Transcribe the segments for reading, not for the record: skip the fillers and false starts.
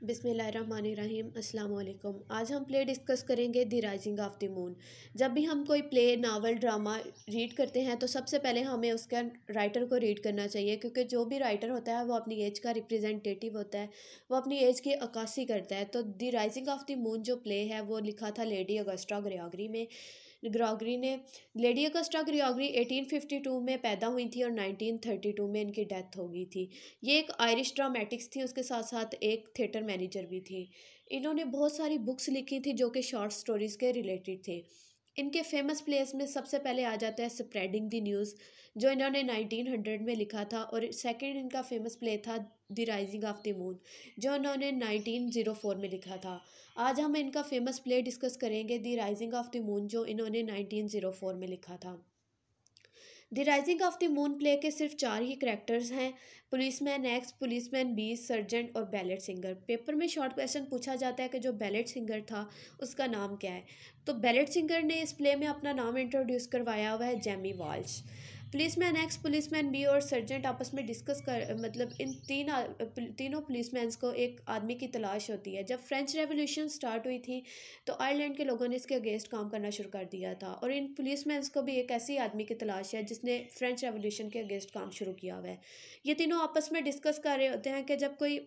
बिस्मिल्लाहिर्रहमानिर्रहीम अस्सलाम वालेकुम। आज हम प्ले डिस्कस करेंगे the rising of the moon. जब भी हम कोई प्ले, नावल, ड्रामा रीड करते हैं तो सबसे पहले हमें उसका राइटर को रीड करना चाहिए, क्योंकि जो भी राइटर होता है वो अपनी एज का रिप्रेजेंटेटिव होता है, वो अपनी एज की अक्कासी करता है। तो the rising of the moon जो प्ले है वो लिखा था लेडी अगस्टा ग्रेगरी में। ग्रेगरी ने लेडी अगस्टा ग्रेगरी 1852 में पैदा हुई थी और 1932 में इनकी डेथ हो गई थी। ये एक आयरिश ड्रामेटिक्स थी, उसके साथ साथ एक थिएटर मैनेजर भी थी। इन्होंने बहुत सारी बुक्स लिखी थी जो कि शॉर्ट स्टोरीज़ के रिलेटेड थे। इनके फेमस प्लेस में सबसे पहले आ जाता है स्प्रेडिंग द न्यूज़, जो इन्होंने 1900 में लिखा था। और सेकंड इनका फेमस प्ले था the rising of the moon, जो इन्होंने 1904 में लिखा था। आज हम इनका फेमस प्ले डिस्कस करेंगे, the rising of the moon, जो इन्होंने 1904 में लिखा था। The rising of the moon play के सिर्फ 4 ही करैक्टर्स हैं: policeman X, policeman B, sergeant और बैलेट सिंगर। पेपर में शॉर्ट क्वेश्चन पूछा जाता है कि जो बैलेट सिंगर था उसका नाम क्या है। तो बैलेट सिंगर ने इस प्ले में अपना नाम इंट्रोड्यूस करवाया हुआ है Jamie Walsh. Policeman X, policeman B और सर्जेंट आपस में डिस्कस कर मतलब इन तीनों पुलिसमैन्स को एक आदमी की तलाश होती है। जब फ्रेंच रेवोल्यूशन स्टार्ट हुई थी तो आयरलैंड के लोगों ने इसके अगेंस्ट काम करना शुरू कर दिया था, और इन पुलिसमैन्स को भी एक ऐसी आदमी की तलाश है जिसने फ्रेंच रेवोल्यूशन के अगेंस्ट काम शुरू किया हुआ है। ये तीनों आपस में डिस्कस कर रहे होते हैं कि जब कोई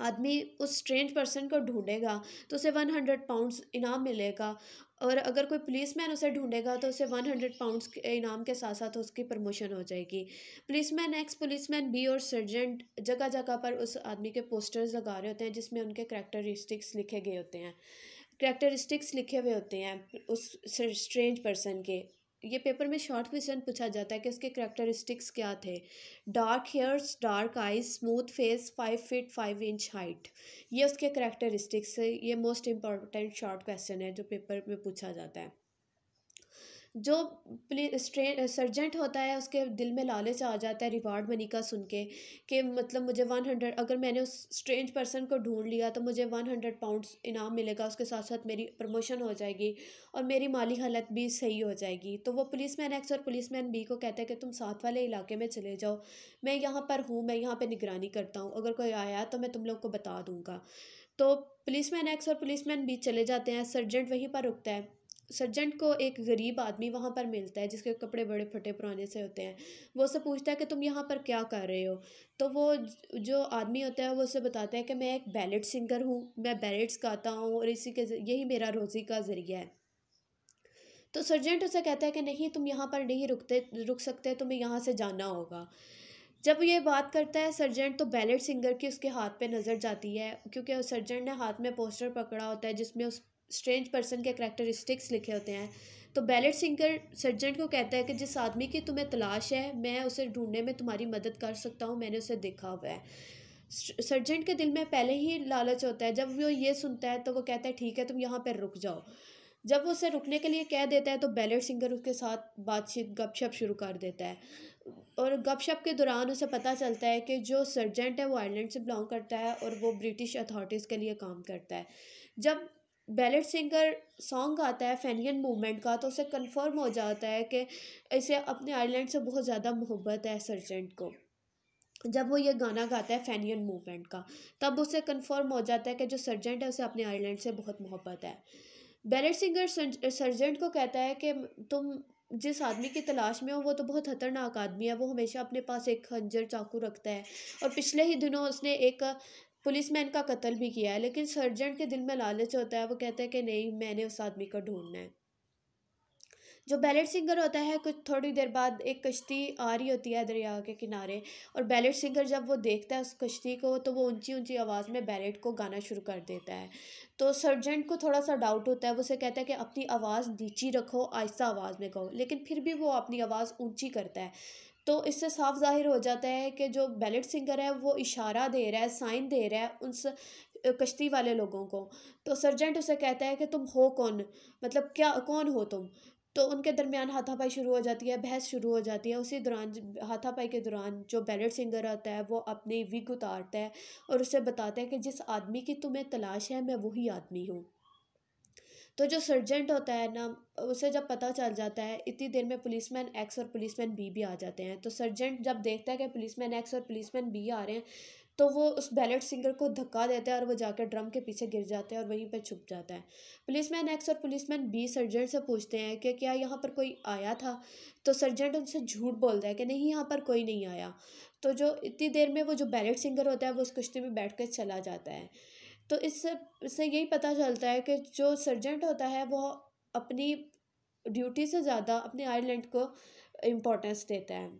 आदमी उस स्ट्रेंज पर्सन को ढूंढेगा तो उसे 100 पाउंड्स इनाम मिलेगा, और अगर कोई पुलिसमैन उसे ढूंढेगा तो उसे 100 पाउंड्स के इनाम के साथ साथ उसकी प्रमोशन हो जाएगी। पुलिसमैन एक्स, पुलिसमैन बी और सर्जेंट जगह जगह पर उस आदमी के पोस्टर्स लगा रहे होते हैं जिसमें उनके करैक्टरिस्टिक्स लिखे गए होते हैं, करैक्टरिस्टिक्स लिखे हुए होते हैं उस स्ट्रेंज पर्सन के। ये पेपर में शॉर्ट क्वेश्चन पूछा जाता है कि उसके करैक्टरिस्टिक्स क्या थे। Dark hairs, dark eyes, smooth face, 5 feet 5 inch height. ये उसके करैक्टरिस्टिक्स है। ये मोस्ट इंपॉर्टेंट शॉर्ट क्वेश्चन है जो पेपर में पूछा जाता है। जो सर्जेंट होता है उसके दिल में लालच आ जाता है रिवार्ड मनी का सुन के, कि मतलब मुझे 100, अगर मैंने उस स्ट्रेंज पर्सन को ढूंढ लिया तो मुझे 100 पाउंड्स इनाम मिलेगा, उसके साथ साथ मेरी प्रमोशन हो जाएगी और मेरी माली हालत भी सही हो जाएगी। तो वो पुलिसमैन एक्स और पुलिसमैन बी को कहते हैं कि तुम साथ वाले इलाके में चले जाओ, मैं यहाँ पर हूँ, मैं यहाँ पर निगरानी करता हूँ, अगर कोई आया तो मैं तुम लोग को बता दूँगा। तो पुलिसमैन एक्स और पुलिसमैन बी चले जाते हैं। सर्जेंट वहीं पर रुकता है। सर्जेंट को एक गरीब आदमी वहाँ पर मिलता है जिसके कपड़े बड़े फटे पुराने से होते हैं। वो उससे पूछता है कि तुम यहाँ पर क्या कर रहे हो। तो वो जो आदमी होता है वो उससे बताता है कि मैं एक बैलेट सिंगर हूँ, मैं बैलेट्स गाता हूँ और इसी के यही मेरा रोज़ी का ज़रिया है। तो सर्जेंट उसे कहता है कि नहीं, तुम यहाँ पर नहीं रुक सकते, तुम्हें यहाँ से जाना होगा। जब ये बात करता है सर्जेंट तो बैलेट सिंगर की उसके हाथ पे नज़र जाती है, क्योंकि उस सर्जेंट ने हाथ में पोस्टर पकड़ा होता है जिसमें उस स्ट्रेंज पर्सन के करैक्टरिस्टिक्स लिखे होते हैं। तो बैलेट सिंगर सर्जेंट को कहता है कि जिस आदमी की तुम्हें तलाश है मैं उसे ढूंढने में तुम्हारी मदद कर सकता हूँ, मैंने उसे देखा हुआ है। सर्जेंट के दिल में पहले ही लालच होता है। जब वो ये सुनता है तो वो कहता है ठीक है, तुम यहाँ पर रुक जाओ। जब वो उसे रुकने के लिए कह देता है तो बैलेट सिंगर उसके साथ बातचीत गपशप शुरू कर देता है, और गपशप के दौरान उसे पता चलता है कि जो सर्जेंट है वो आयरलैंड से बिलोंग करता है और वो ब्रिटिश अथॉरिटीज़ के लिए काम करता है। जब बैलेट सिंगर सॉन्ग आता है फेनियन मूवमेंट का तो उसे कंफर्म हो जाता है कि इसे अपने आयरलैंड से बहुत ज़्यादा मोहब्बत है सर्जेंट को। जब वो ये गाना गाता है फेनियन मूवमेंट का, तब उसे कंफर्म हो जाता है कि जो सर्जेंट है उसे अपने आयरलैंड से बहुत मोहब्बत है। बैलेट सिंगर सर्जेंट को कहता है कि तुम जिस आदमी की तलाश में हो वो तो बहुत खतरनाक आदमी है, वो हमेशा अपने पास एक खंजर चाकू रखता है और पिछले ही दिनों उसने एक पुलिसमैन का कत्ल भी किया है। लेकिन सर्जेंट के दिल में लालच होता है, वो कहता है कि नहीं, मैंने उस आदमी को ढूंढना है। जो बैलेट सिंगर होता है कुछ थोड़ी देर बाद एक कश्ती आ रही होती है दरिया के किनारे, और बैलेट सिंगर जब वो देखता है उस कश्ती को तो वो ऊंची ऊंची आवाज़ में बैलेट को गाना शुरू कर देता है। तो सर्जेंट को थोड़ा सा डाउट होता है, वो उसे कहता है कि अपनी आवाज़ नीची रखो, आहिस्ता आवाज़ में गाओ, लेकिन फिर भी वो अपनी आवाज़ ऊंची करता है। तो इससे साफ जाहिर हो जाता है कि जो बैलेट सिंगर है वो इशारा दे रहा है, साइन दे रहा है उस कश्ती वाले लोगों को। तो सर्जेंट उसे कहता है कि तुम हो कौन, मतलब क्या, कौन हो तुम। तो उनके दरमियान हाथापाई शुरू हो जाती है, बहस शुरू हो जाती है। उसी दौरान हाथापाई के दौरान जो बैलेट सिंगर आता है वो अपनी विग उतारता है और उसे बताता है कि जिस आदमी की तुम्हें तलाश है मैं वही आदमी हूँ। तो जो सर्जेंट होता है ना, उसे जब पता चल जाता है, इतनी देर में पुलिसमैन एक्स और पुलिसमैन बी भी आ जाते हैं। तो सर्जेंट जब देखता है कि पुलिसमैन एक्स और पुलिसमैन बी आ रहे हैं तो वो उस बैलेट सिंगर को धक्का देता है और वो जाकर ड्रम के पीछे गिर जाता है और वहीं पर छुप जाता है। पुलिसमैन एक्स और पुलिसमैन बी सर्जेंट से पूछते हैं कि क्या यहाँ पर कोई आया था? तो सर्जेंट उनसे झूठ बोलता है कि नहीं, यहाँ पर कोई नहीं आया। तो जो इतनी देर में वो जो बैलेट सिंगर होता है वो उस कश्ती में बैठ कर चला जाता है। तो इससे यही पता चलता है कि जो सर्जेंट होता है वो अपनी ड्यूटी से ज़्यादा अपने आइलैंड को इम्पोर्टेंस देता है।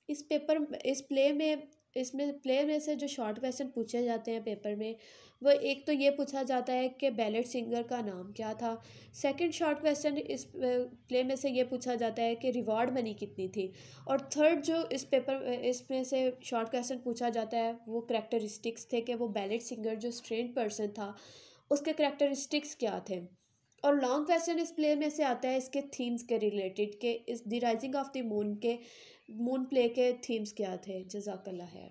इस पेपर इस प्ले में इसमें प्ले में से जो शॉर्ट क्वेश्चन पूछे जाते हैं पेपर में, वो एक तो ये पूछा जाता है कि बैलेट सिंगर का नाम क्या था। सेकंड शॉर्ट क्वेश्चन इस प्ले में से ये पूछा जाता है कि रिवॉर्ड मनी कितनी थी। और थर्ड जो इसमें से शॉर्ट क्वेश्चन पूछा जाता है वो करेक्टरिस्टिक्स थे कि वो बैलेट सिंगर जो स्ट्रेंज पर्सन था उसके करेक्टरिस्टिक्स क्या थे। और लॉन्ग क्वेश्चन इस प्ले में से आता है इसके थीम्स के रिलेटेड, के इस the rising of the moon के मून प्ले के थीम्स क्या थे। जज़ाकल्लाह है।